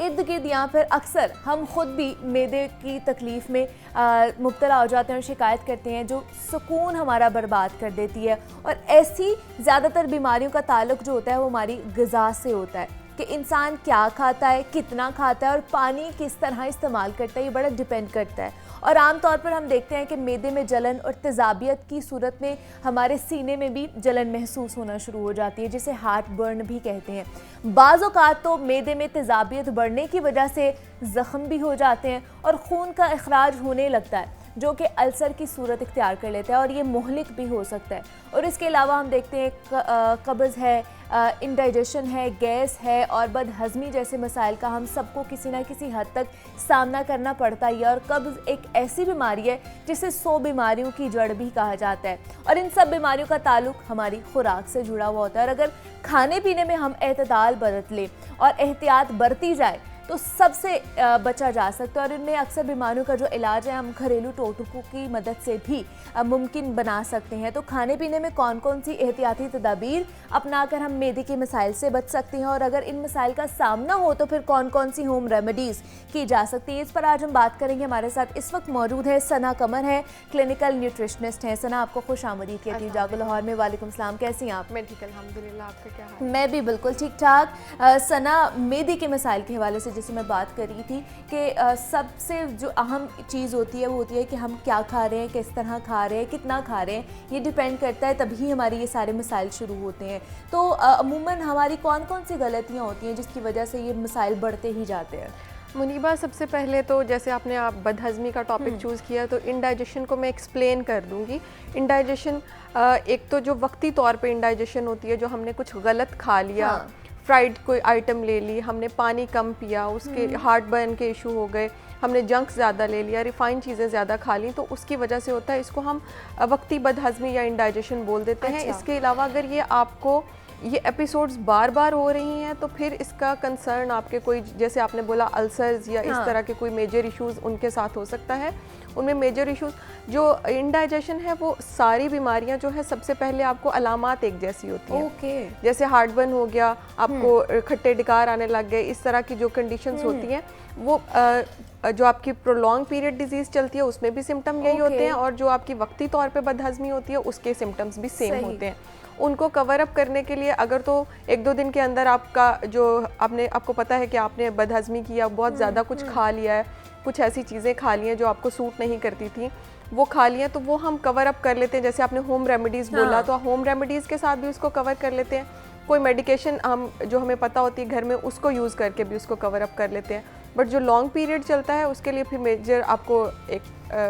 इर्द गिर्द या फिर अक्सर हम खुद भी मैदे की तकलीफ़ में मुब्तला हो जाते हैं और शिकायत करते हैं, जो सुकून हमारा बर्बाद कर देती है। और ऐसी ज़्यादातर बीमारियों का ताल्लुक जो होता है वो हमारी ग़िज़ा से होता है कि इंसान क्या खाता है, कितना खाता है और पानी किस तरह इस्तेमाल करता है, ये बड़ा डिपेंड करता है। और आम तौर पर हम देखते हैं कि मैदे में जलन और तेज़ाबियत की सूरत में हमारे सीने में भी जलन महसूस होना शुरू हो जाती है, जिसे हार्ट बर्न भी कहते हैं। बाज़ औक़ात तो मैदे में तेज़ाबियत बढ़ने की वजह से ज़ख़म भी हो जाते हैं और खून का इखराज होने लगता है, जो कि अल्सर की सूरत इख्तियार कर लेता है और ये मुहलिक भी हो सकता है। और इसके अलावा हम देखते हैं कब्ज़ है, इंडाइजेशन है, गैस है और बदहज़मी जैसे मसाइल का हम सबको किसी न किसी हद तक सामना करना पड़ता ही है। और कब्ज़ एक ऐसी बीमारी है जिसे 100 बीमारियों की जड़ भी कहा जाता है और इन सब बीमारियों का ताल्लुक हमारी खुराक से जुड़ा हुआ होता है। और अगर खाने पीने में हम एतदाल बरत लें और एहतियात बरती जाए तो सबसे बचा जा सकता है। और इनमें अक्सर बीमारियों का जो इलाज है हम घरेलू टोटकों की मदद से भी मुमकिन बना सकते हैं। तो खाने पीने में कौन कौन सी एहतियाती तदाबीर अपनाकर हम मैदे के मसाइल से बच सकते हैं और अगर इन मसाइल का सामना हो तो फिर कौन कौन सी होम रेमेडीज़ की जा सकती है, इस पर आज हम बात करेंगे। हमारे साथ इस वक्त मौजूद है सना कमर है, क्लिनिकल न्यूट्रिशनिस्ट हैं। सना, आपको खुश आमदीद कहती हूँ जागो लाहौर में। वालेकुम सलाम, कैसी हैं आप? मैं ठीक, अल्हम्दुलिल्लाह। आपका क्या हाल? मैं भी बिल्कुल ठीक ठाक। सना, मैदे के मसाइल के हवाले से जैसे मैं बात कर रही थी कि सबसे जो अहम चीज़ होती है वो होती है कि हम क्या खा रहे हैं, किस तरह खा रहे हैं, कितना खा रहे हैं, ये डिपेंड करता है, तभी हमारे ये सारे मसाइल शुरू होते हैं। तो अमूमन हमारी कौन कौन सी गलतियाँ होती हैं जिसकी वजह से ये मसाइल बढ़ते ही जाते हैं? मुनीबा, सबसे पहले तो जैसे आपने बदहज़मी का टॉपिक चूज़ किया तो इंडाइजेशन को मैं एक्सप्लेन कर दूंगी। इंडाइजेशन एक तो जो वक्ती तौर पे इंडाइजेशन होती है, जो हमने कुछ गलत खा लिया, फ्राइड कोई आइटम ले ली, हमने पानी कम पिया, उसके हार्ट बर्न के इशू हो गए, हमने जंक ज़्यादा ले लिया, रिफ़ाइंड चीज़ें ज़्यादा खा ली, तो उसकी वजह से होता है। इसको हम वक्ती बदहज़मी या इंडाइजेशन बोल देते हैं। इसके अलावा अगर ये आपको ये एपिसोड्स बार बार हो रही हैं तो फिर इसका कंसर्न आपके कोई, जैसे आपने बोला अल्सर्स या इस तरह के कोई मेजर इश्यूज़ उनके साथ हो सकता है। उनमें मेजर इश्यूज़ जो इंडाइजेशन है, वो सारी बीमारियां जो है सबसे पहले आपको अलामात एक जैसी होती हैं। जैसे हार्ट बर्न हो गया, आपको खट्टे डकार आने लग गए, इस तरह की जो कंडीशंस होती हैं वो जो आपकी प्रोलॉन्ग पीरियड डिजीज़ चलती है उसमें भी सिम्टम यही होते हैं और जो आपकी वक्ती तौर पे बदहज़मी होती है उसके सिम्टम्स भी सेम होते हैं। उनको कवर अप करने के लिए अगर तो 1-2 दिन के अंदर आपका जो आपको पता है कि आपने बदहज़मी किया, बहुत ज़्यादा कुछ खा लिया है, कुछ ऐसी चीज़ें खा ली हैं जो आपको सूट नहीं करती थी, वो खा लिया, तो वो हम कवर अप कर लेते हैं। जैसे आपने होम रेमेडीज़ बोला, तो होम रेमेडीज़ के साथ भी उसको कवर कर लेते हैं। कोई मेडिकेशन हम जो हमें पता होती है घर में, उसको यूज़ करके भी उसको कवर अप कर लेते हैं। बट जो लॉन्ग पीरियड चलता है उसके लिए फिर मेजर आपको एक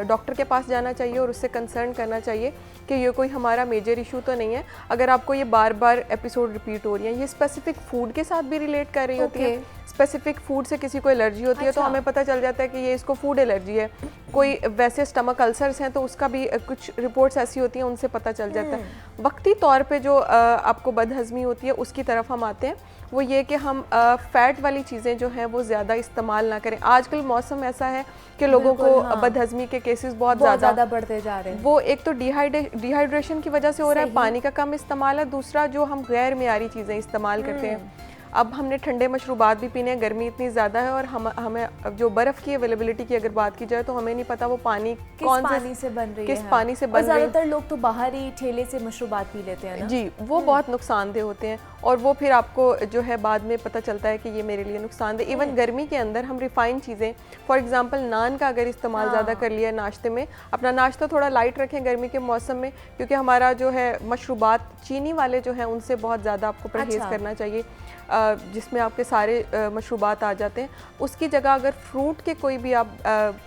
डॉक्टर के पास जाना चाहिए और उससे कंसर्न करना चाहिए कि ये कोई हमारा मेजर इशू तो नहीं है। अगर आपको ये बार बार एपिसोड रिपीट हो रही है, ये स्पेसिफिक फूड के साथ भी रिलेट कर रही होती है। स्पेसिफिक फूड से किसी को एलर्जी होती है तो हमें पता चल जाता है कि ये इसको फूड एलर्जी है। कोई वैसे स्टमक अल्सर्स हैं तो उसका भी कुछ रिपोर्ट्स ऐसी होती हैं, उनसे पता चल जाता है। वक्ती तौर पे जो आपको बदहज़मी होती है उसकी तरफ हम आते हैं। वो ये कि हम फ़ैट वाली चीज़ें जो हैं वो ज़्यादा इस्तेमाल ना करें। आजकल मौसम ऐसा है कि लोगों को बदहज़मी के केसेस बहुत ज़्यादा बढ़ते जा रहे हैं। वो एक तो डिहाइड्रेशन की वजह से हो रहा है, पानी का कम इस्तेमाल है, दूसरा जो हम गैर मियारी चीज़ें इस्तेमाल करते हैं। अब हमने ठंडे मशरूबात भी पीने हैं, गर्मी इतनी ज़्यादा है और हमें जो बर्फ़ की अवेलेबिलिटी की अगर बात की जाए तो हमें नहीं पता वो पानी कौन पानी से बन रही है, किस पानी से बन रही है। ज़्यादातर लोग तो बाहर ही ठेले से मशरूबात पी लेते हैं ना? जी, वो बहुत नुकसानदेह होते हैं और वो फिर आपको जो है बाद में पता चलता है कि ये मेरे लिए नुकसानदेह। इवन गर्मी के अंदर हम रिफ़ाइंड चीज़ें, फॉर एग्जांपल नान का अगर इस्तेमाल ज़्यादा कर लिया नाश्ते में, अपना नाश्ता थोड़ा लाइट रखें गर्मी के मौसम में, क्योंकि हमारा जो है मशरूबात चीनी वाले जो हैं उनसे बहुत ज़्यादा आपको परहेज़ करना चाहिए, जिसमें आपके सारे मशरूबात आ जाते हैं। उसकी जगह अगर फ्रूट के कोई भी आप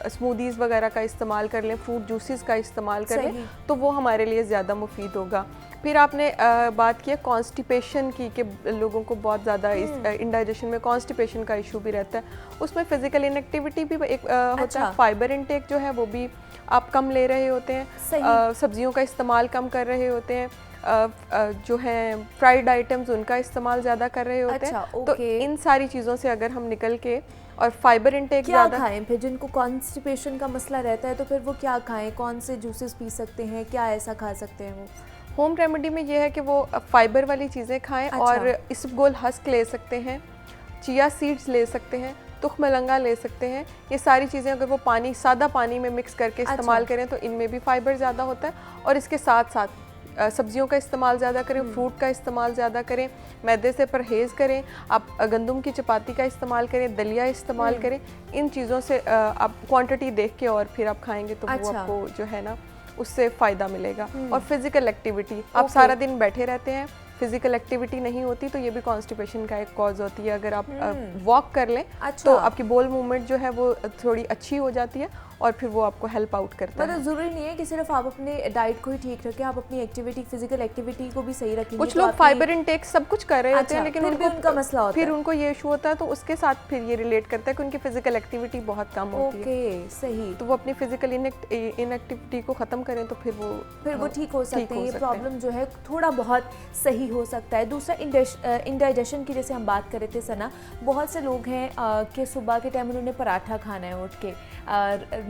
स्मूदीज़ वगैरह का इस्तेमाल कर लें, फ्रूट जूसेस का इस्तेमाल कर लें, तो वो हमारे लिए ज़्यादा मुफीद होगा। फिर आपने बात की कॉन्स्टिपेशन की कि लोगों को बहुत ज़्यादा इंडाइजेशन में कॉन्स्टिपेशन का इशू भी रहता है। उसमें फ़िज़िकल इनएक्टिविटी भी एक होता है। फाइबर इंटेक जो है वो भी आप कम ले रहे होते हैं, सब्जियों का इस्तेमाल कम कर रहे होते हैं, जो है फ्राइड आइटम्स उनका इस्तेमाल ज़्यादा कर रहे होते हैं। तो इन सारी चीज़ों से अगर हम निकल के और फाइबर इंटेक क्या खाएं फिर जिनको कॉन्स्टिपेशन का मसला रहता है, तो फिर वो क्या खाएं, कौन से जूसेस पी सकते हैं, क्या ऐसा खा सकते हैं वो? होम रेमेडी में ये है कि वो फाइबर वाली चीज़ें खाएं और इसबगोल हस्क ले सकते हैं, चिया सीड्स ले सकते हैं, तुखमलंगा ले सकते हैं। ये सारी चीज़ें अगर वो पानी, सादा पानी में मिक्स करके इस्तेमाल करें तो इनमें भी फाइबर ज़्यादा होता है। और इसके साथ साथ सब्जियों का इस्तेमाल ज़्यादा करें, फ्रूट का इस्तेमाल ज़्यादा करें, मैदे से परहेज़ करें, आप गंदम की चपाती का इस्तेमाल करें, दलिया इस्तेमाल करें। इन चीज़ों से आप क्वांटिटी देख के और फिर आप खाएंगे तो वो आपको जो है ना उससे फ़ायदा मिलेगा। और फिज़िकल एक्टिविटी, आप सारा दिन बैठे रहते हैं, फिजिकल एक्टिविटी नहीं होती तो ये भी कॉन्स्टिपेशन का एक कॉज होती है। अगर आप वॉक कर लें तो आपकी बोल मूवमेंट जो है वो थोड़ी अच्छी हो जाती है और फिर वो आपको हेल्प आउट करता है। मतलब ज़रूरी नहीं है कि सिर्फ आप अपने डाइट को ही ठीक रखें, आप अपनी एक्टिविटी, फिजिकल एक्टिविटी को भी सही रखेंगे। कुछ लोग फाइबर इनटेक सब कुछ कर रहे होते हैं लेकिन उनका मसला होता है, फिर उनको ये इशू होता है तो उसके साथ फिर ये रिलेट करता है कि उनकी फिजिकल एक्टिविटी बहुत कम होती है। सही। तो वो अपनी फिजिकल इनएक्टिविटी को ख़त्म करें तो फिर वो ठीक हो सकते हैं। ये प्रॉब्लम जो है थोड़ा बहुत सही हो सकता है। दूसरा इंडाइजेशन की जैसे हम बात कर रहे थे सना, बहुत से लोग हैं कि सुबह के टाइम उन्होंने पराठा खाना है उठ के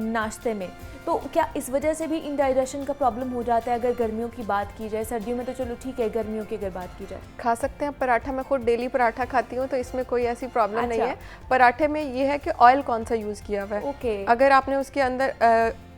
नाश्ते में, तो क्या इस वजह से भी इंडाइजेशन का प्रॉब्लम हो जाता है? अगर गर्मियों की बात की जाए, सर्दियों में तो चलो ठीक है, गर्मियों की अगर बात की जाए खा सकते हैं पराठा। मैं खुद डेली पराठा खाती हूँ तो इसमें कोई ऐसी प्रॉब्लम नहीं है। पराठे में ये है कि ऑयल कौन सा यूज़ किया हुआ है। अगर आपने उसके अंदर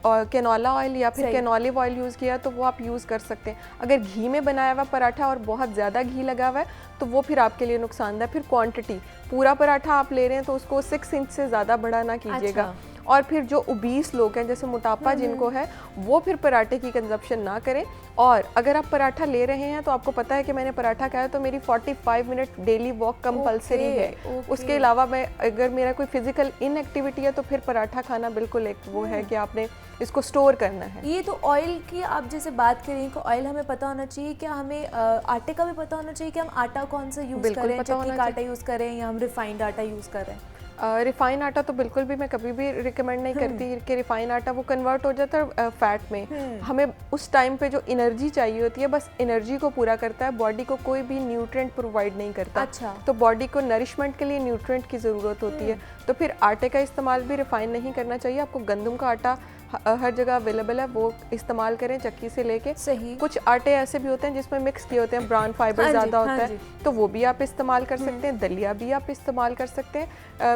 कैनोला ऑयल या फिर कैनोलिव ऑयल यूज़ किया तो वो आप यूज़ कर सकते हैं। अगर घी में बनाया हुआ पराठा और बहुत ज़्यादा घी लगा हुआ है तो वो फिर आपके लिए नुकसानदायक। फिर क्वांटिटी, पूरा पराठा आप ले रहे हैं तो उसको 6 इंच से ज़्यादा बड़ा ना कीजिएगा। और फिर जो ओबीस लोग हैं, जैसे मोटापा जिनको है, वो फिर पराठे की कंजप्शन ना करें। और अगर आप पराठा ले रहे हैं तो आपको पता है कि मैंने पराठा खाया तो मेरी 45 मिनट डेली वॉक कंपलसरी है। उसके अलावा मैं अगर मेरा कोई फिजिकल इनएक्टिविटी है तो फिर पराठा खाना बिल्कुल एक वो है कि आपने इसको स्टोर करना है। ये तो ऑयल की आप जैसे बात करें कि ऑयल हमें पता होना चाहिए, क्या हमें आटे का भी पता होना चाहिए कि हम आटा कौन सा यूज़ करें, चक्की का आटा यूज़ करें या हम रिफाइंड आटा यूज़ करें? रिफाइन आटा तो बिल्कुल भी मैं कभी भी रिकमेंड नहीं करती कि रिफाइन आटा वो कन्वर्ट हो जाता है फैट में। हमें उस टाइम पे जो एनर्जी चाहिए होती है, बस एनर्जी को पूरा करता है, बॉडी को कोई भी न्यूट्रिएंट प्रोवाइड नहीं करता। तो बॉडी को नरिशमेंट के लिए न्यूट्रिएंट की ज़रूरत होती है। तो फिर आटे का इस्तेमाल भी रिफाइन नहीं करना चाहिए। आपको गंदम का आटा हर जगह अवेलेबल है, वो इस्तेमाल करें चक्की से लेके। सही। कुछ आटे ऐसे भी होते हैं जिसमें मिक्स किए होते हैं, ब्राउन फाइबर ज़्यादा होता है, तो वो भी आप इस्तेमाल कर सकते हैं। दलिया भी आप इस्तेमाल कर सकते हैं।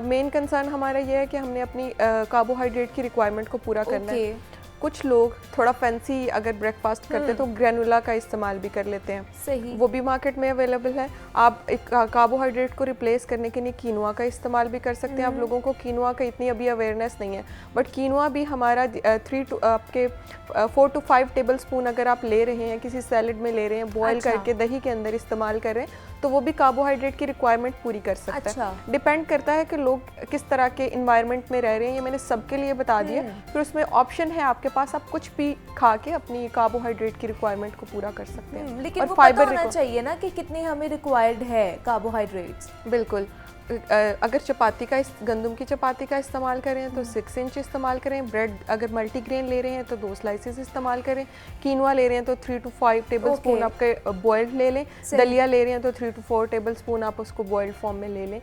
मेन कंसर्न हमारा ये है कि हमने अपनी कार्बोहाइड्रेट की रिक्वायरमेंट को पूरा करना है। कुछ लोग थोड़ा फैंसी अगर ब्रेकफास्ट करते हैं तो ग्रेनुला का इस्तेमाल भी कर लेते हैं। सही। वो भी मार्केट में अवेलेबल है। आप एक कार्बोहाइड्रेट को रिप्लेस करने के लिए कीनुआ का इस्तेमाल भी कर सकते हैं। आप लोगों को कीनुआ का इतनी अभी अवेयरनेस नहीं है, बट कीनुआ भी हमारा 4 to 5 टेबल स्पून अगर आप ले रहे हैं, किसी सैलेड में ले रहे हैं, बॉयल करके दही के अंदर इस्तेमाल कर रहे हैं, तो वो भी कार्बोहाइड्रेट की रिक्वायरमेंट पूरी कर सकता है। डिपेंड करता है कि लोग किस तरह के इन्वायरमेंट में रह रहे हैं। ये मैंने सबके लिए बता दिया। फिर उसमें ऑप्शन है आपके पास, आप कुछ भी खा के अपनी कार्बोहाइड्रेट की रिक्वायरमेंट को पूरा कर सकते हैं। लेकिन वो पता होना चाहिए ना कि कितनी हमें रिक्वायर्ड है कार्बोहाइड्रेट्स। बिल्कुल। अगर चपाती का गंदम की चपाती का इस्तेमाल करें तो 6 इंच इस्तेमाल करें। ब्रेड अगर मल्टीग्रेन ले रहे हैं तो 2 स्लाइसेस इस्तेमाल करें। कीनुआ ले रहे हैं तो 3 to 5 टेबल स्पून आपके बॉइल्ड ले लें। दलिया ले रहे हैं तो 3 to 4 टेबल स्पून आप उसको बॉइल्ड फॉर्म में ले लें।